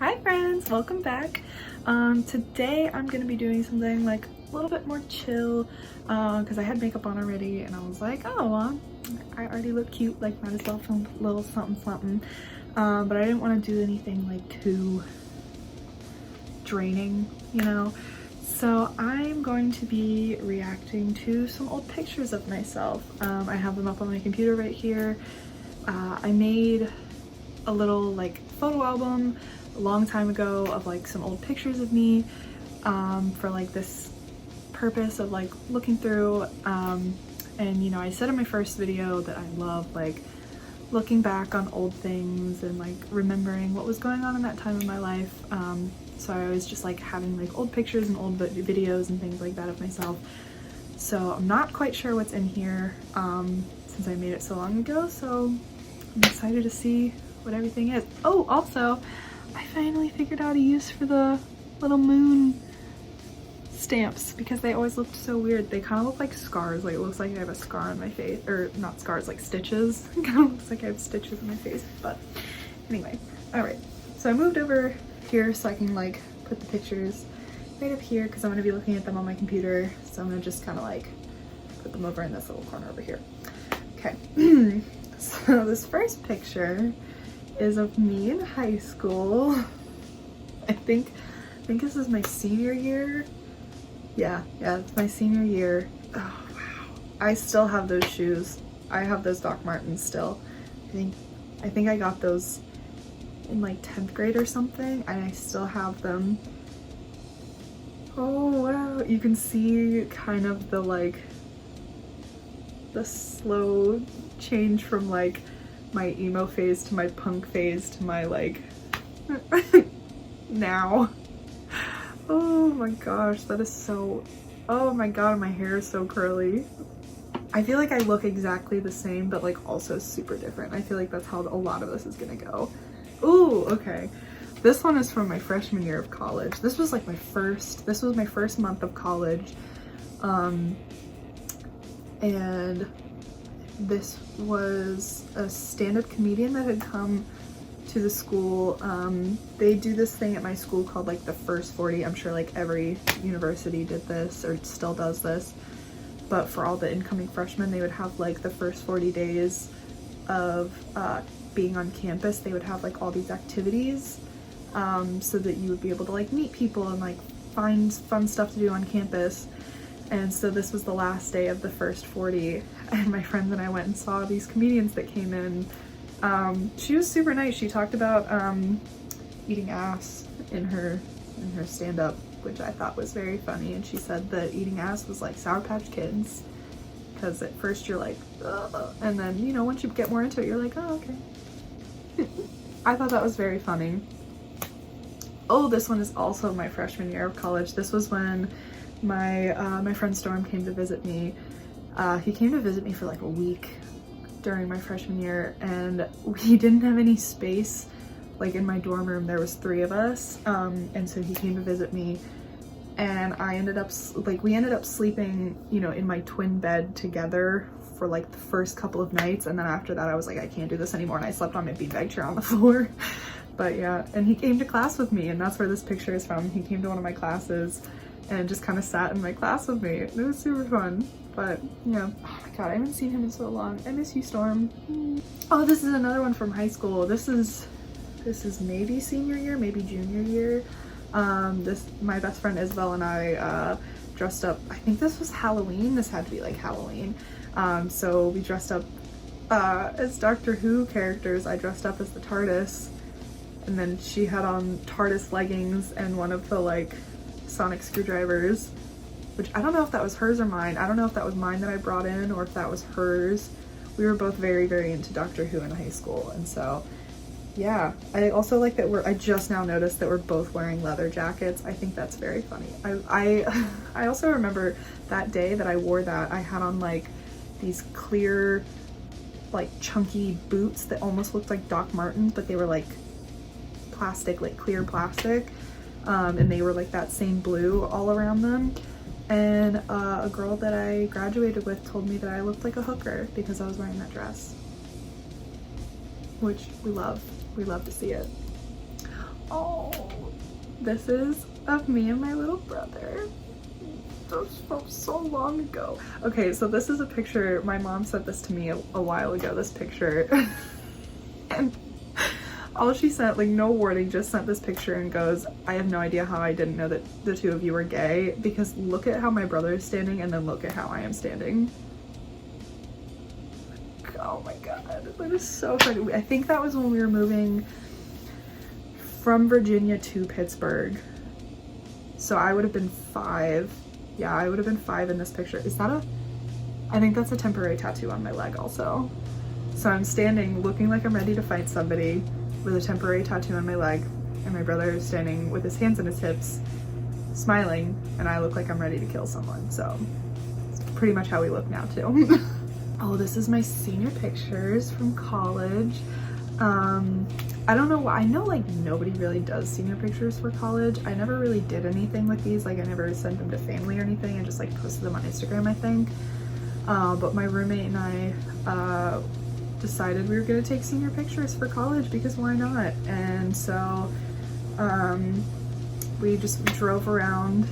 Hi friends, welcome back. Today I'm gonna be doing something like a little bit more chill because I had makeup on already and I was like, oh well, I already look cute, like might as well film a little something something. But I didn't want to do anything like too draining, you know? So I'm going to be reacting to some old pictures of myself. I have them up on my computer right here. I made a little like photo album a long time ago of like some old pictures of me for like this purpose of like looking through and you know, I said in my first video that I love like looking back on old things and like remembering what was going on in that time of my life. So I was just like having like old pictures and old videos and things like that of myself. So I'm not quite sure what's in here since I made it so long ago, so I'm excited to see what everything is. Oh, also, I finally figured out a use for the little moon stamps because they always looked so weird. They kind of look like scars, like it looks like I have a scar on my face, or not scars, like stitches. It kind of looks like I have stitches in my face, but anyway. All right, so I moved over here so I can like put the pictures right up here because I'm going to be looking at them on my computer, so I'm going to just kind of like put them over in this little corner over here. Okay, so this first picture is of me in high school. I think this is my senior year. Yeah, it's my senior year. Oh wow. I still have those shoes. I have those Doc Martens still. I think I got those in like 10th grade or something, and I still have them. Oh wow, you can see kind of the like the slow change from like my emo phase to my punk phase to my like now. Oh my gosh, that is so, oh my god, my hair is so curly. I feel like I look exactly the same but like also super different. I feel like that's how a lot of this is gonna go. Ooh, okay. This one is from my freshman year of college. This was like this was my first month of college. And this was a stand-up comedian that had come to the school. They do this thing at my school called like the First 40. I'm sure like every university did this or still does this, but for all the incoming freshmen, they would have like the first 40 days of being on campus. They would have like all these activities so that you would be able to like meet people and like find fun stuff to do on campus. And so this was the last day of the first 40, and my friends and I went and saw these comedians that came in. She was super nice. She talked about eating ass in her stand-up, which I thought was very funny. And she said that eating ass was like Sour Patch Kids, because at first you're like, ugh, and then, you know, once you get more into it, you're like, oh, okay. I thought that was very funny. Oh, this one is also my freshman year of college. This was when my friend Storm came to visit me. He came to visit me for like a week during my freshman year, and we didn't have any space like in my dorm room. There was 3 of us, and so he came to visit me, and we ended up sleeping, you know, in my twin bed together for like the first couple of nights, and then after that I was like, I can't do this anymore, and I slept on my beanbag chair on the floor. But yeah, and he came to class with me, and that's where this picture is from. He came to one of my classes and just kind of sat in my class with me. It was super fun. But yeah, oh my god, I haven't seen him in so long. I miss you, Storm. Oh, this is another one from high school. This is maybe senior year, maybe junior year. My best friend Isabel and I dressed up. I think this was Halloween. This had to be like Halloween. So we dressed up as Doctor Who characters. I dressed up as the TARDIS, and then she had on TARDIS leggings and one of the like sonic screwdrivers, which I don't know if that was hers or mine. I don't know if that was mine that I brought in or if that was hers. We were both very, very into Doctor Who in high school, and so yeah. I also like that I just now noticed that we're both wearing leather jackets. I think that's very funny. I also remember that day that I wore that, I had on like these clear, like chunky boots that almost looked like Doc Martens, but they were like plastic, like clear plastic. And they were like that same blue all around them. And a girl that I graduated with told me that I looked like a hooker because I was wearing that dress, which we love to see it. Oh, This is of me and my little brother. This from so long ago. Okay, so this is a picture. My mom sent this to me a while ago, this picture. And all she sent, like no warning, just sent this picture and goes, I have no idea how I didn't know that the two of you were gay, because look at how my brother is standing and then look at how I am standing. Oh my god, that is so funny. I think that was when we were moving from Virginia to Pittsburgh. So I would have been 5. Yeah, I would have been 5 in this picture. Is that a, I think that's a temporary tattoo on my leg also. So I'm standing looking like I'm ready to fight somebody with a temporary tattoo on my leg, and my brother is standing with his hands on his hips, smiling, and I look like I'm ready to kill someone. So it's pretty much how we look now too. Oh, this is my senior pictures from college. I don't know why, I know like nobody really does senior pictures for college. I never really did anything with these, like I never sent them to family or anything. I just like posted them on Instagram, I think. But my roommate and I decided we were gonna take senior pictures for college because why not? And so we just drove around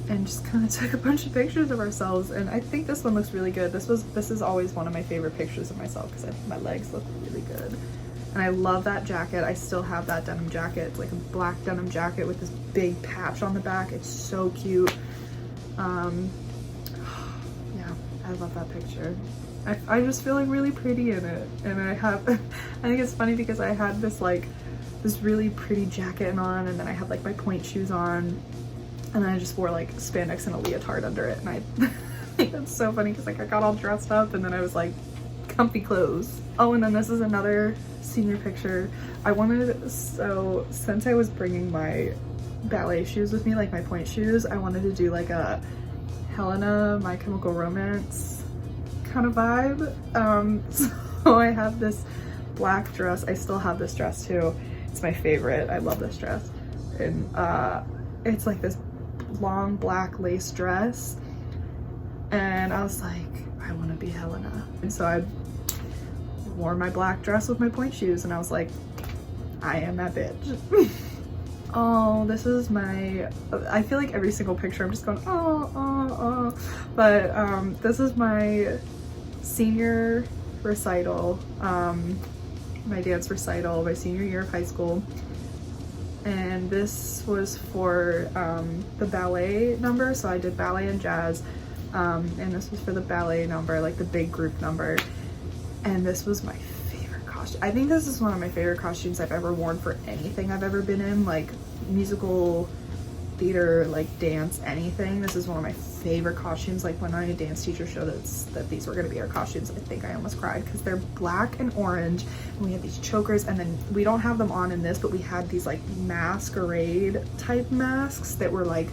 and just kind of took a bunch of pictures of ourselves, and I think this one looks really good. This is always one of my favorite pictures of myself because I think my legs look really good. And I love that jacket. I still have that denim jacket. It's like a black denim jacket with this big patch on the back. It's so cute. Yeah, I love that picture. I just feel like really pretty in it. And I think it's funny because I had this really pretty jacket on, and then I had like my point shoes on, and then I just wore like spandex and a leotard under it. And I think that's so funny because like I got all dressed up and then I was like, comfy clothes. Oh, and then this is another senior picture. So since I was bringing my ballet shoes with me, like my point shoes, I wanted to do like a Helena, My Chemical Romance kind of vibe. So I have this black dress. I still have this dress too. It's my favorite. I love this dress. And it's like this long black lace dress. And I was like, I want to be Helena. And so I wore my black dress with my point shoes, and I was like, I am that bitch. Oh, this is my, I feel like every single picture I'm just going, oh. But this is my senior recital, my dance recital, my senior year of high school. And this was for the ballet number. So I did ballet and jazz. And this was for the ballet number, like the big group number. And this was my favorite costume. I think this is one of my favorite costumes I've ever worn for anything I've ever been in, like musical, theater, like dance, anything. This is one of my favorite costumes. Like when my dance teacher showed us that these were gonna be our costumes, I think I almost cried because they're black and orange, and we had these chokers, and then we don't have them on in this, but we had these like masquerade type masks that were like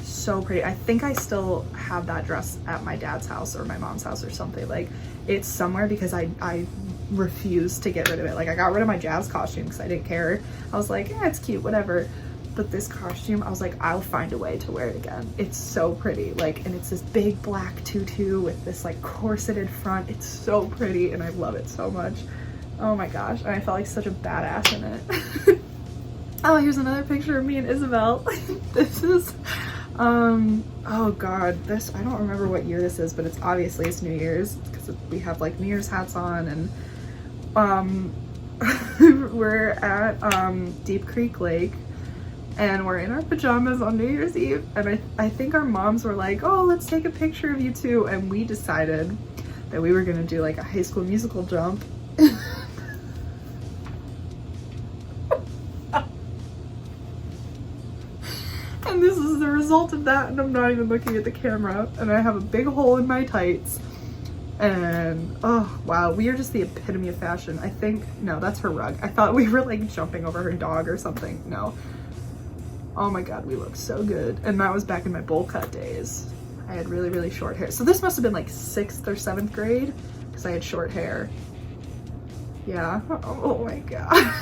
so pretty. I think I still have that dress at my dad's house or my mom's house or something. Like it's somewhere because I refused to get rid of it. Like I got rid of my jazz costume because I didn't care. I was like, yeah, it's cute, whatever. But this costume, I was like, I'll find a way to wear it again. It's so pretty. Like, and it's this big black tutu with this like corseted front. It's so pretty and I love it so much. Oh my gosh. And I felt like such a badass in it. Oh, here's another picture of me and Isabel. This is oh god, this, I don't remember what year this is, but it's New Year's because we have like New Year's hats on, and we're at Deep Creek Lake, and we're in our pajamas on New Year's Eve, and I think our moms were like, oh, let's take a picture of you two, and we decided that we were gonna do like a High School Musical jump. And this is the result of that, and I'm not even looking at the camera, and I have a big hole in my tights, and oh wow, we are just the epitome of fashion. I think, no, that's her rug. I thought we were like jumping over her dog or something. No. Oh my god, we look so good. And that was back in my bowl cut days. I had really, really short hair. So this must have been like 6th or 7th grade because I had short hair. Yeah. Oh my god.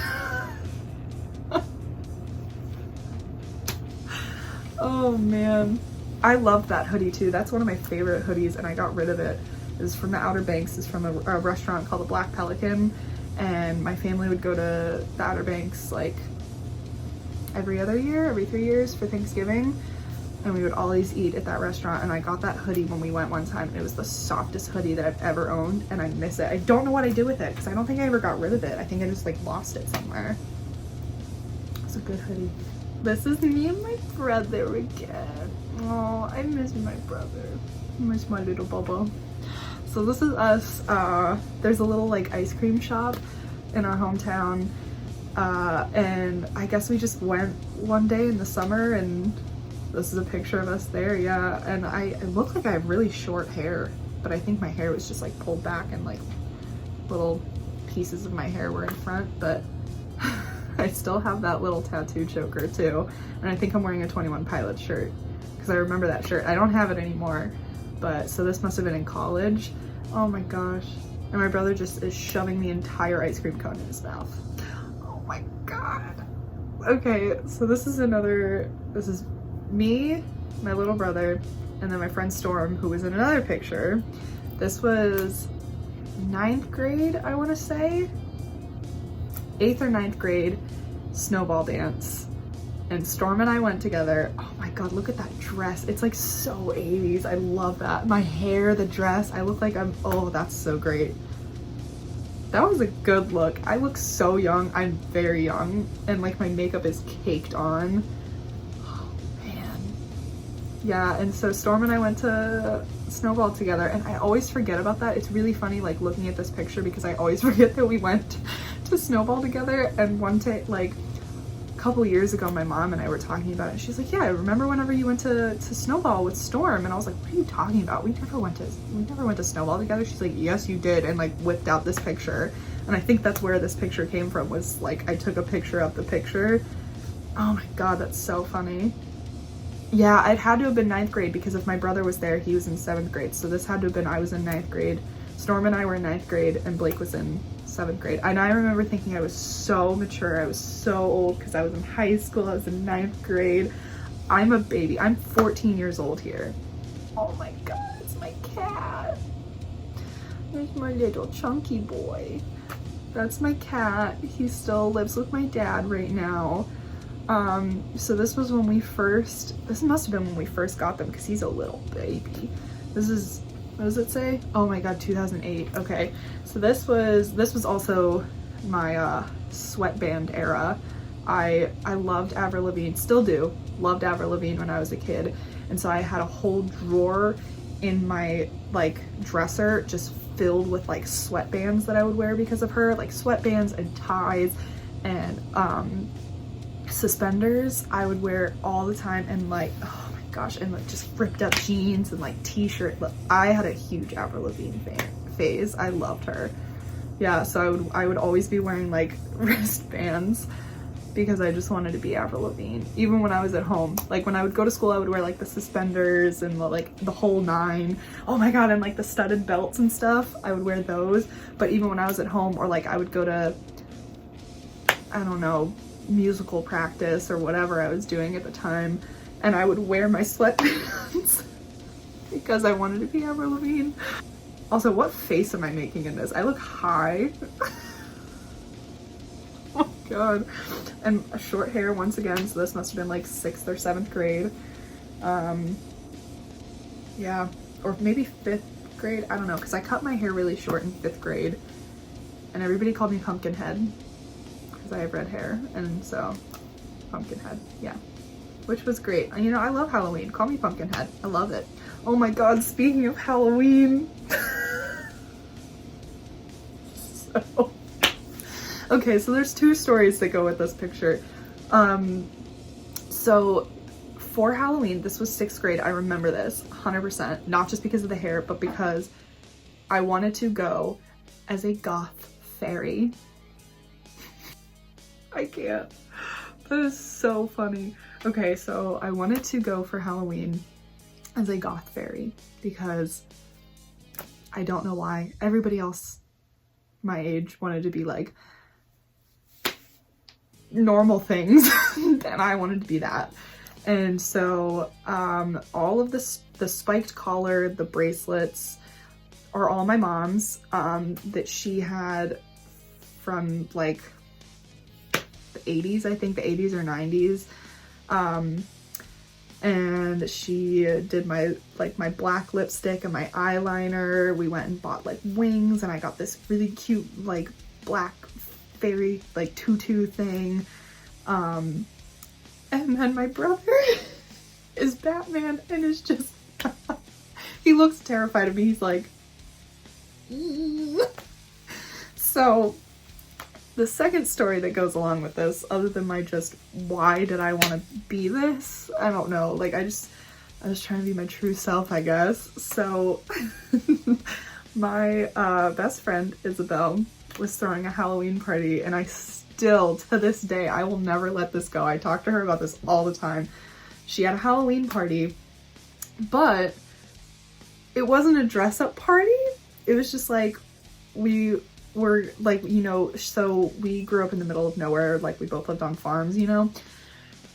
Oh man, I love that hoodie too. That's one of my favorite hoodies, and I got rid of it. It's from the Outer Banks. It's from a restaurant called the Black Pelican, and my family would go to the Outer Banks like every other year, every 3 years for Thanksgiving. And we would always eat at that restaurant. And I got that hoodie when we went one time. It was the softest hoodie that I've ever owned, and I miss it. I don't know what I did with it because I don't think I ever got rid of it. I think I just like lost it somewhere. It's a good hoodie. This is me and my brother again. Oh, I miss my brother. I miss my little Bubba. So this is us. There's a little like ice cream shop in our hometown. And I guess we just went one day in the summer, and this is a picture of us there. Yeah, and it looked like I have really short hair, but I think my hair was just like pulled back and like little pieces of my hair were in front, but I still have that little tattoo choker too. And I think I'm wearing a 21 Pilots shirt because I remember that shirt. I don't have it anymore, but so this must have been in college. Oh my gosh. And my brother just is shoving the entire ice cream cone in his mouth. Oh my God. Okay, so this is me, my little brother, and then my friend Storm, who was in another picture. This was 9th grade, I want to say. 8th or 9th grade snowball dance. And Storm and I went together. Oh my God, look at that dress. It's like so 80s. I love that. My hair, the dress, I look like oh, that's so great. That was a good look. I look so young. I'm very young. And like my makeup is caked on. Yeah, and so Storm and I went to snowball together, and I always forget about that. It's really funny like looking at this picture because I always forget that we went to snowball together. And one day, like a couple years ago, my mom and I were talking about it. She's like, yeah, I remember whenever you went to snowball with Storm. And I was like, what are you talking about? We never went to snowball together. She's like, yes, you did, and like whipped out this picture. And I think that's where this picture came from, was like I took a picture of the picture. Oh my God, that's so funny. Yeah, it had to have been 9th grade because if my brother was there, he was in 7th grade. So this had to have been, I was in 9th grade. Storm and I were in 9th grade, and Blake was in 7th grade. And I remember thinking I was so mature. I was so old because I was in high school. I was in 9th grade. I'm a baby. I'm 14 years old here. Oh my God, it's my cat. There's my little chunky boy. That's my cat. He still lives with my dad right now. So this was when this must have been when we first got them because he's a little baby. This is, what does it say? Oh my God, 2008. Okay. So this was also my, sweatband era. I loved Avril Lavigne, still do, loved Avril Lavigne when I was a kid. And so I had a whole drawer in my like dresser just filled with like sweatbands that I would wear because of her, like sweatbands and ties and, suspenders I would wear all the time, and like, oh my gosh, and like just ripped up jeans and like t-shirt. I had a huge Avril Lavigne phase. I loved her. Yeah, so I would always be wearing like wristbands because I just wanted to be Avril Lavigne. Even when I was at home, like when I would go to school, I would wear like the suspenders and the whole nine. Oh my God, and like the studded belts and stuff, I would wear those. But even when I was at home, or like I would go to, I don't know, musical practice or whatever I was doing at the time, and I would wear my sweatpants because I wanted to be Avril Lavigne. Also, what face am I making in this? I look high. Oh my God. And short hair once again, so this must have been like 6th or 7th grade. Yeah, or maybe 5th grade, I don't know, because I cut my hair really short in 5th grade and everybody called me Pumpkinhead. I have red hair, and so Pumpkinhead, yeah, which was great. And you know, I love Halloween. Call me Pumpkinhead. I love it. Oh my God, speaking of Halloween. Okay, so there's 2 stories that go with this picture. So for Halloween, this was 6th grade. I remember this 100%, not just because of the hair, but because I wanted to go as a goth fairy. I can't. That is so funny. Okay, so I wanted to go for Halloween as a goth fairy because I don't know why. Everybody else my age wanted to be like normal things and I wanted to be that. And so all of the spiked collar, the bracelets are all my mom's that she had from like the 80s, I think the 80s or 90s. And she did my black lipstick and my eyeliner. We went and bought like wings, and I got this really cute like black fairy like tutu thing. And then my brother is Batman and is just he looks terrified of me. He's like So the second story that goes along with this, other than my just why did I want to be this, I don't know, like I was trying to be my true self, I guess. So my best friend Isabel was throwing a Halloween party, and I still to this day, I will never let this go. I talk to her about this all the time. She had a Halloween party, but it wasn't a dress up party. It was just like, we were like, you know, so we grew up in the middle of nowhere, like we both lived on farms, you know,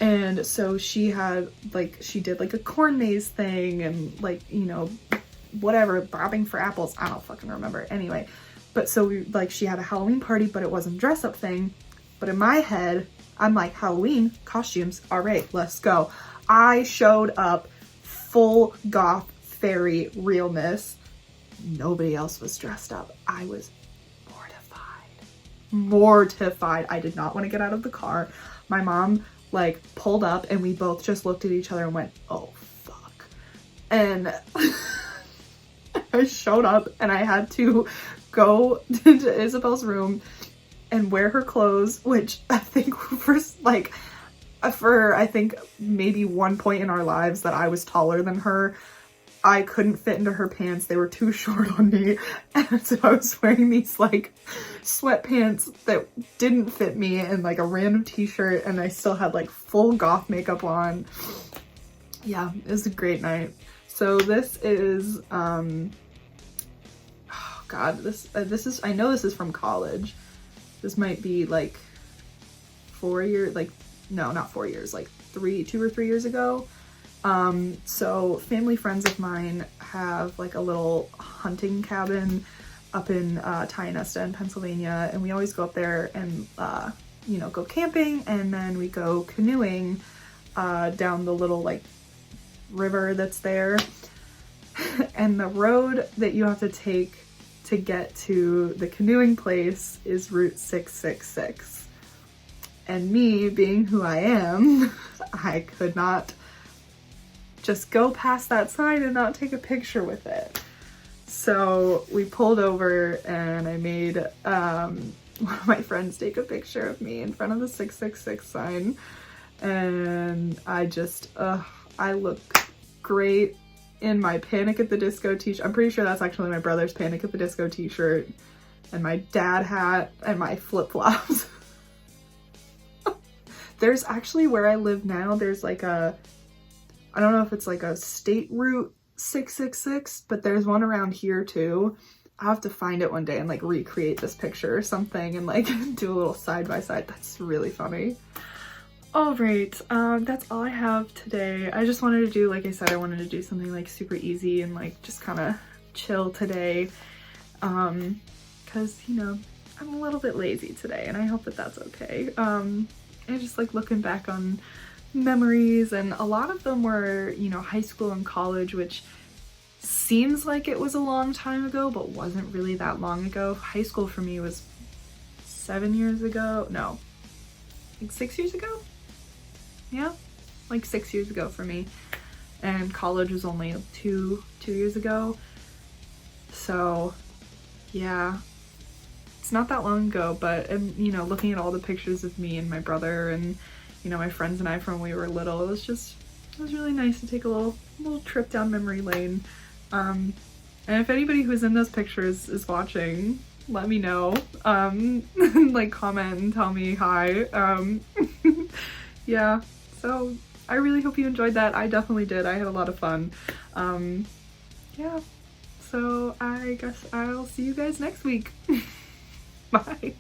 and so she had like, she did like a corn maze thing and like, you know, whatever, bobbing for apples, I don't fucking remember, anyway. But so we like, she had a Halloween party, but it wasn't a dress up thing. But in my head, I'm like, Halloween costumes, all right, let's go. I showed up full goth fairy realness. Nobody else was dressed up. I was mortified. I did not want to get out of the car. My mom like pulled up and we both just looked at each other and went, oh fuck. And I showed up and I had to go into Isabel's room and wear her clothes, which I think for I think maybe one point in our lives that I was taller than her, I couldn't fit into her pants. They were too short on me. And so I was wearing these like sweatpants that didn't fit me and like a random t-shirt, and I still had like full goth makeup on. Yeah, it was a great night. So this is, oh God, this is, I know this is from college. This might be like 4 years, like, no, not 4 years, like 2 or 3 years ago. So family friends of mine have like a little hunting cabin up in Tionesta in Pennsylvania, and we always go up there and you know, go camping, and then we go canoeing down the little like river that's there. And the road that you have to take to get to the canoeing place is Route 666. And me being who I am, I could not just go past that sign and not take a picture with it. So we pulled over and I made one of my friends take a picture of me in front of the 666 sign. And I just, I look great in my Panic at the Disco t-shirt. I'm pretty sure that's actually my brother's Panic at the Disco t-shirt, and my dad hat and my flip-flops. There's actually, where I live now, there's like a, I don't know if it's like a state route 666, but there's one around here too. I'll have to find it one day and like recreate this picture or something and like do a little side by side. That's really funny. All right, that's all I have today. I just wanted to do, like I said, I wanted to do something like super easy and like just kind of chill today. Cause you know, I'm a little bit lazy today and I hope that that's okay. And just like looking back on memories, and a lot of them were, you know, high school and college, which seems like it was a long time ago, but wasn't really that long ago. High school for me was 7 years ago. No, like 6 years ago? Yeah, like 6 years ago for me. And college was only two years ago. So yeah, it's not that long ago, but you know, looking at all the pictures of me and my brother and, you know, my friends and I from when we were little, it was really nice to take a little trip down memory lane. And if anybody who's in those pictures is watching, let me know. Like comment and tell me hi. Yeah, so I really hope you enjoyed that. I definitely did. I had a lot of fun. Yeah, so I guess I'll see you guys next week. Bye.